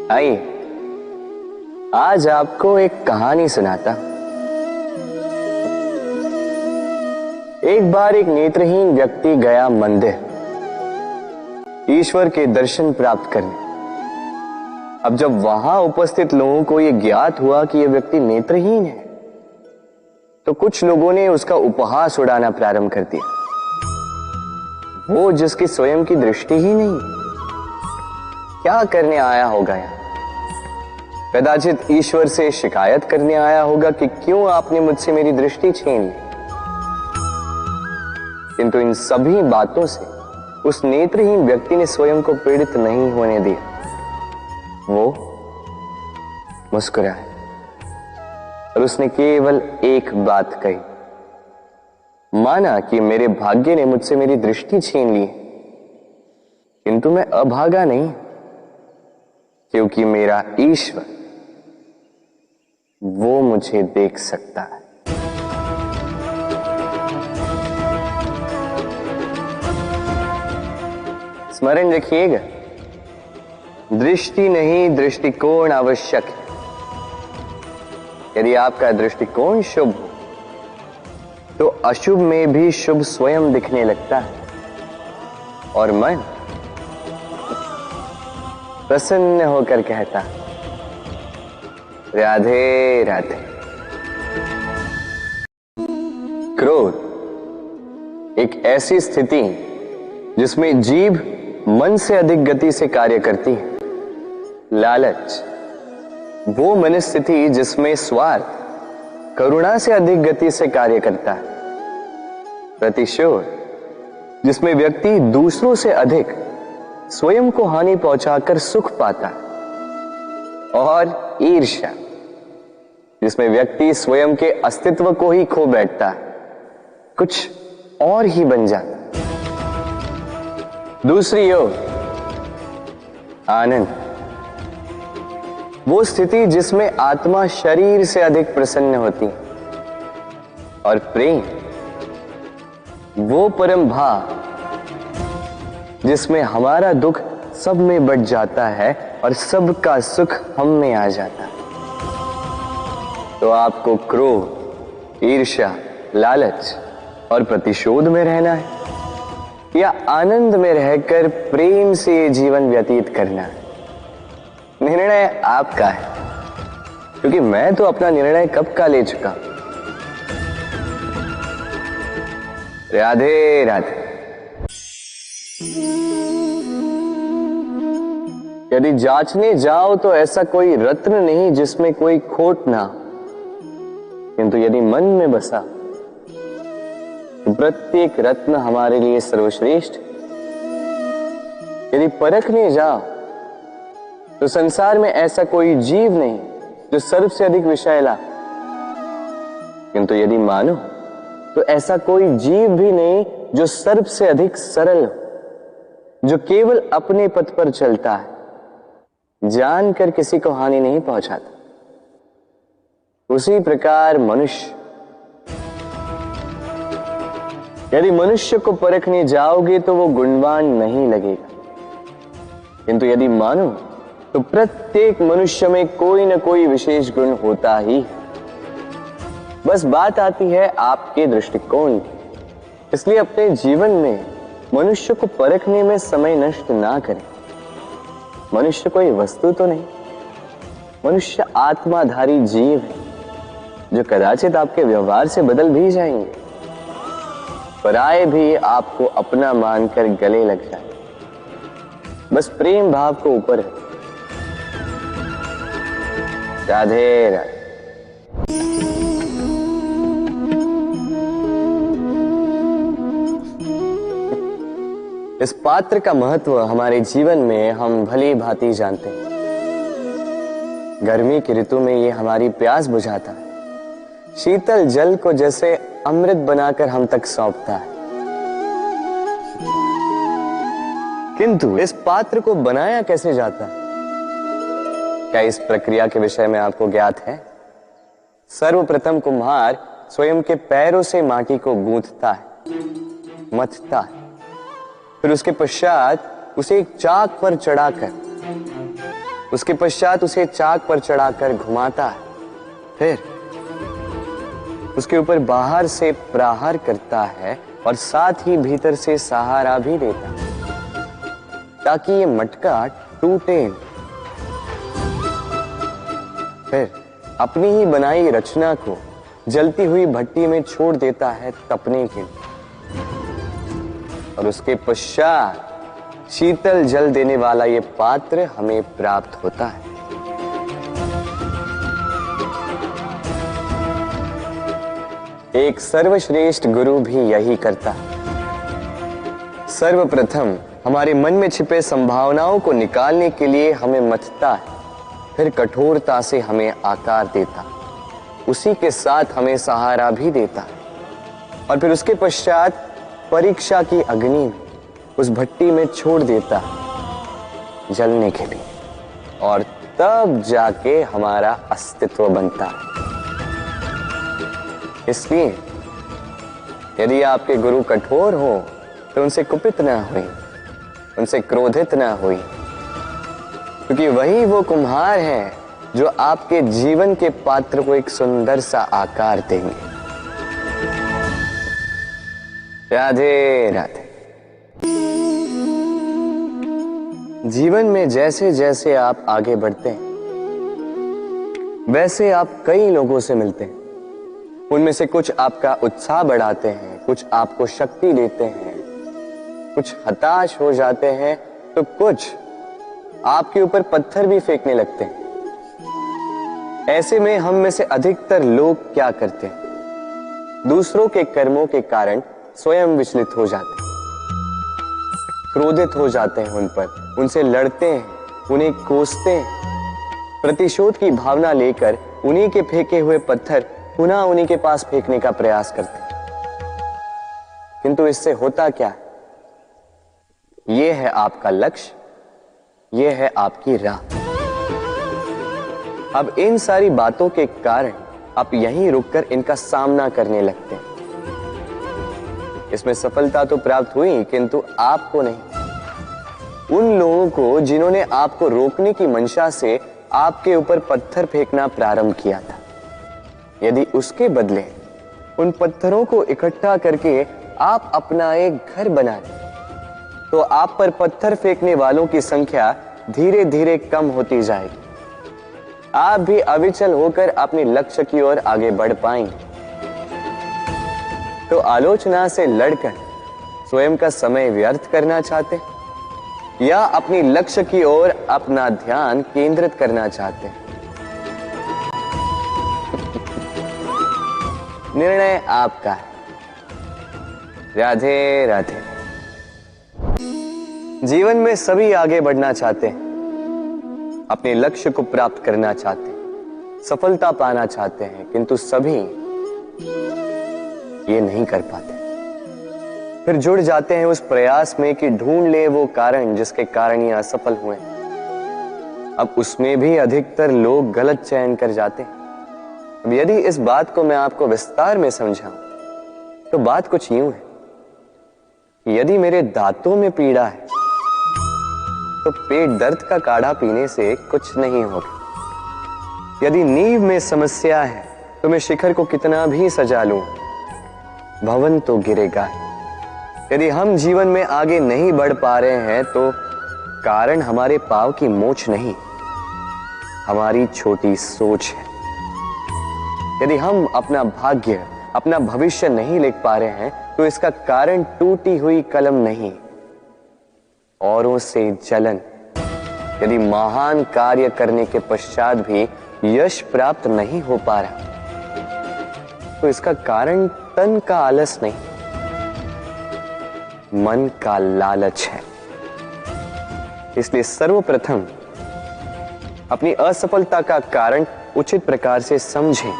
आइए आज आपको एक कहानी सुनाता। एक बार एक नेत्रहीन व्यक्ति गया मंदिर ईश्वर के दर्शन प्राप्त करने। अब जब वहां उपस्थित लोगों को यह ज्ञात हुआ कि यह व्यक्ति नेत्रहीन है, तो कुछ लोगों ने उसका उपहास उड़ाना प्रारंभ कर दिया। वो जिसकी स्वयं की दृष्टि ही नहीं, क्या करने आया होगा यहाँ? कदाचित ईश्वर से शिकायत करने आया होगा कि क्यों आपने मुझसे मेरी दृष्टि छीन ली। किंतु इन सभी बातों से उस नेत्रहीन व्यक्ति ने स्वयं को पीड़ित नहीं होने दिया। वो मुस्कुराया और उसने केवल एक बात कही, माना कि मेरे भाग्य ने मुझसे मेरी दृष्टि छीन ली, किंतु मैं अभागा नहीं, क्योंकि मेरा ईश्वर वो मुझे देख सकता है। स्मरण रखिएगा, दृष्टि नहीं दृष्टिकोण आवश्यक है। यदि आपका दृष्टिकोण शुभ हो तो अशुभ में भी शुभ स्वयं दिखने लगता है और मन प्रसन्न होकर कहता, राधे राधे। क्रोध एक ऐसी स्थिति जिसमें जीभ मन से अधिक गति से कार्य करती है। लालच वो मनस्थिति जिसमें स्वार्थ करुणा से अधिक गति से कार्य करता है। प्रतिशोध जिसमें व्यक्ति दूसरों से अधिक स्वयं को हानि पहुंचाकर सुख पाता है। और ईर्ष्या जिसमें व्यक्ति स्वयं के अस्तित्व को ही खो बैठता है, कुछ और ही बन जाता है। दूसरी ओर आनंद वो स्थिति जिसमें आत्मा शरीर से अधिक प्रसन्न होती है। और प्रेम वो परम भाव जिसमें हमारा दुख सब में बट जाता है और सबका सुख हम में आ जाता है। तो आपको क्रोध, ईर्ष्या, लालच और प्रतिशोध में रहना है या आनंद में रहकर प्रेम से जीवन व्यतीत करना है? निर्णय आपका है, क्योंकि मैं तो अपना निर्णय कब का ले चुका। राधे राधे। यदि जांचने जाओ तो ऐसा कोई रत्न नहीं जिसमें कोई खोट ना, किंतु यदि मन में बसा तो प्रत्येक रत्न हमारे लिए सर्वश्रेष्ठ। यदि परखने जाओ तो संसार में ऐसा कोई जीव नहीं जो सर्व से अधिक विषैला, किंतु यदि मानो तो ऐसा कोई जीव भी नहीं जो सर्व से अधिक सरल हो, जो केवल अपने पथ पर चलता है, जानकर किसी को हानि नहीं पहुंचाता। उसी प्रकार मनुष्य, यदि मनुष्य को परखने जाओगे तो वो गुणवान नहीं लगेगा, किंतु यदि मानो तो प्रत्येक मनुष्य में कोई न कोई विशेष गुण होता ही। बस बात आती है आपके दृष्टिकोण की। इसलिए अपने जीवन में मनुष्य को परखने में समय नष्ट ना करें। मनुष्य कोई वस्तु तो नहीं, मनुष्य आत्माधारी जीव है जो कदाचित आपके व्यवहार से बदल भी जाएंगे, पराये भी आपको अपना मानकर गले लग जाए। बस प्रेम भाव को ऊपर है। राधे राधे। इस पात्र का महत्व हमारे जीवन में हम भली भांति जानते हैं। गर्मी की ऋतु में ये हमारी प्यास बुझाता है, शीतल जल को जैसे अमृत बनाकर हम तक सौंपता है। किंतु इस पात्र को बनाया कैसे जाता है? क्या इस प्रक्रिया के विषय में आपको ज्ञात है? सर्वप्रथम कुम्हार स्वयं के पैरों से माटी को गूंथता है, मथता है, फिर उसके पश्चात उसे एक चाक पर चढ़ाकर उसके पश्चात उसे चाक पर चढ़ाकर घुमाता है, फिर उसके ऊपर बाहर से प्रहार करता है और साथ ही भीतर से सहारा भी देता है ताकि ये मटका टूटे। फिर अपनी ही बनाई रचना को जलती हुई भट्टी में छोड़ देता है तपने के लिए, और उसके पश्चात शीतल जल देने वाला ये पात्र हमें प्राप्त होता है। एक सर्वश्रेष्ठ गुरु भी यही करता है। सर्वप्रथम हमारे मन में छिपे संभावनाओं को निकालने के लिए हमें मथता है, फिर कठोरता से हमें आकार देता, उसी के साथ हमें सहारा भी देता है, और फिर उसके पश्चात परीक्षा की अग्नि में उस भट्टी में छोड़ देता जलने के लिए, और तब जाके हमारा अस्तित्व बनता है। इसलिए यदि आपके गुरु कठोर हो तो उनसे कुपित ना हुई, उनसे क्रोधित ना हुई, क्योंकि वही वो कुम्हार है जो आपके जीवन के पात्र को एक सुंदर सा आकार देंगे। राधे राधे। जीवन में जैसे जैसे आप आगे बढ़ते हैं वैसे आप कई लोगों से मिलते हैं। उनमें से कुछ आपका उत्साह बढ़ाते हैं, कुछ आपको शक्ति देते हैं, कुछ हताश हो जाते हैं, तो कुछ आपके ऊपर पत्थर भी फेंकने लगते हैं। ऐसे में हम में से अधिकतर लोग क्या करते हैं? दूसरों के कर्मों के कारण स्वयं विचलित हो जाते हैं, क्रोधित हो जाते हैं उन पर, उनसे लड़ते हैं, उन्हें कोसते हैं, प्रतिशोध की भावना लेकर उन्हीं के फेंके हुए पत्थर पुनः उन्हीं के पास फेंकने का प्रयास करते हैं। किंतु इससे होता क्या है? यह है आपका लक्ष्य, यह है आपकी राह। अब इन सारी बातों के कारण आप यहीं रुककर इनका सामना करने लगते हैं। इसमें सफलता तो प्राप्त हुई, किंतु आपको नहीं। उन लोगों को जिन्होंने आपको रोकने की मंशा से आपके ऊपर पत्थर फेंकना प्रारंभ किया था, यदि उसके बदले उन पत्थरों को इकट्ठा करके आप अपना एक घर बना लें, तो आप पर पत्थर फेंकने वालों की संख्या धीरे धीरे कम होती जाएगी। आप भी अविचल होकर अपने लक्ष्य की ओर आगे बढ़ पाएंगे। तो आलोचना से लड़कर स्वयं का समय व्यर्थ करना चाहते हैं या अपनी लक्ष्य की ओर अपना ध्यान केंद्रित करना चाहते हैं? निर्णय आपका है। राधे राधे। जीवन में सभी आगे बढ़ना चाहते हैं, अपने लक्ष्य को प्राप्त करना चाहते हैं, सफलता पाना चाहते हैं, किंतु सभी ये नहीं कर पाते। फिर जुड़ जाते हैं उस प्रयास में कि ढूंढ ले वो कारण जिसके कारण ये असफल हुए। अब उसमें भी अधिकतर लोग गलत चयन कर जाते हैं। अब यदि इस बात को मैं आपको विस्तार में समझाऊं तो बात कुछ यूं है कि यदि मेरे दांतों में पीड़ा है तो पेट दर्द का काढ़ा पीने से कुछ नहीं होगा। यदि नींव में समस्या है तो मैं शिखर को कितना भी सजा लूं, भवन तो गिरेगा। यदि हम जीवन में आगे नहीं बढ़ पा रहे हैं तो कारण हमारे पांव की मोच नहीं, हमारी छोटी सोच है। यदि हम अपना भाग्य, अपना भविष्य नहीं लिख पा रहे हैं तो इसका कारण टूटी हुई कलम नहीं, औरों से जलन। यदि महान कार्य करने के पश्चात भी यश प्राप्त नहीं हो पा रहा तो इसका कारण तन का आलस नहीं, मन का लालच है। इसलिए सर्वप्रथम अपनी असफलता का कारण उचित प्रकार से समझें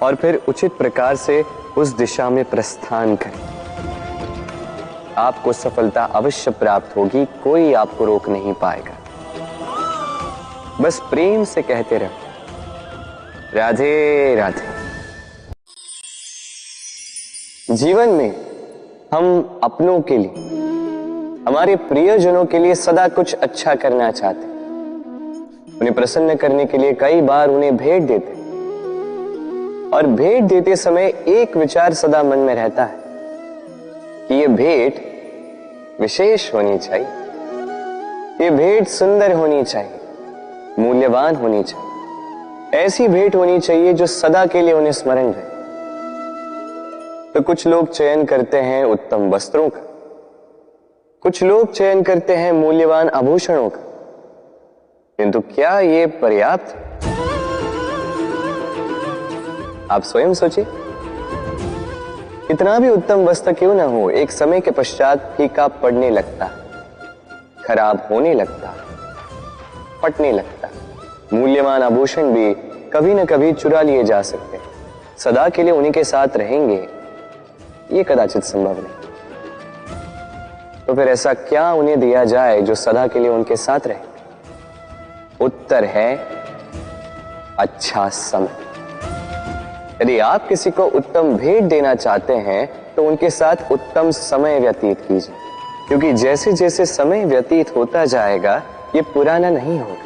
और फिर उचित प्रकार से उस दिशा में प्रस्थान करें। आपको सफलता अवश्य प्राप्त होगी, कोई आपको रोक नहीं पाएगा। बस प्रेम से कहते रहो राधे राधे। जीवन में हम अपनों के लिए, हमारे प्रियजनों के लिए सदा कुछ अच्छा करना चाहते हैं, उन्हें प्रसन्न करने के लिए कई बार उन्हें भेंट देते, और भेंट देते समय एक विचार सदा मन में रहता है कि यह भेंट विशेष होनी चाहिए, ये भेंट सुंदर होनी चाहिए, मूल्यवान होनी चाहिए, ऐसी भेंट होनी चाहिए जो सदा के लिए उन्हें स्मरण रहे। तो कुछ लोग चयन करते हैं उत्तम वस्त्रों का, कुछ लोग चयन करते हैं मूल्यवान आभूषणों का, किंतु क्या ये पर्याप्त? आप स्वयं सोचिए, कितना भी उत्तम वस्त्र क्यों ना हो, एक समय के पश्चात फीका पड़ने लगता, खराब होने लगता, फटने लगता। मूल्यवान आभूषण भी कभी न कभी चुरा लिए जा सकते हैं, सदा के लिए उन्हीं के साथ रहेंगे ये कदाचित संभव नहीं। तो फिर ऐसा क्या उन्हें दिया जाए जो सदा के लिए उनके साथ रहे? उत्तर है अच्छा समय। यदि आप किसी को उत्तम भेंट देना चाहते हैं तो उनके साथ उत्तम समय व्यतीत कीजिए, क्योंकि जैसे जैसे समय व्यतीत होता जाएगा ये पुराना नहीं होगा,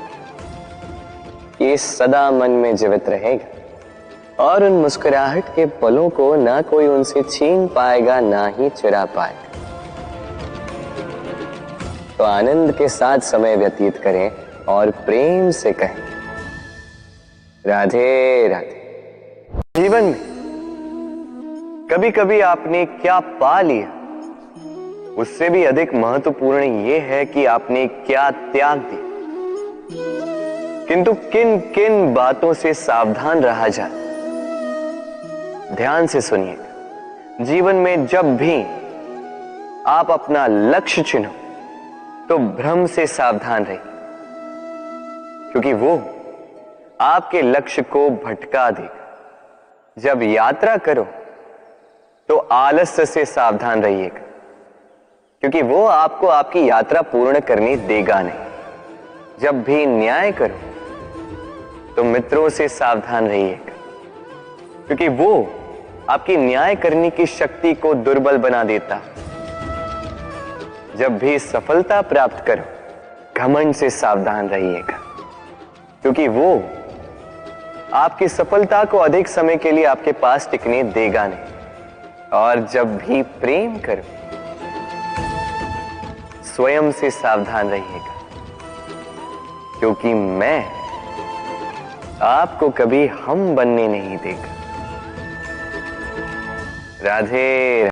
ये सदा मन में जीवित रहेगा और उन मुस्कुराहट के पलों को ना कोई उनसे छीन पाएगा ना ही चुरा पाएगा। तो आनंद के साथ समय व्यतीत करें और प्रेम से कहें राधे राधे। जीवन में कभी कभी आपने क्या पा लिया उससे भी अधिक महत्वपूर्ण यह है कि आपने क्या त्याग दिया। किंतु किन किन बातों से सावधान रहा जाए, ध्यान से सुनिएगा। जीवन में जब भी आप अपना लक्ष्य चुनो तो भ्रम से सावधान रहिए, क्योंकि वो आपके लक्ष्य को भटका देगा। जब यात्रा करो तो आलस्य से सावधान रहिएगा, क्योंकि वो आपको आपकी यात्रा पूर्ण करने देगा नहीं। जब भी न्याय करो तो मित्रों से सावधान रहिएगा, क्योंकि वो आपकी न्याय करने की शक्ति को दुर्बल बना देता। जब भी सफलता प्राप्त करो घमंड से सावधान रहिएगा, क्योंकि वो आपकी सफलता को अधिक समय के लिए आपके पास टिकने देगा नहीं। और जब भी प्रेम करो स्वयं से सावधान रहिएगा, क्योंकि मैं आपको कभी हम बनने नहीं देगा। राधे।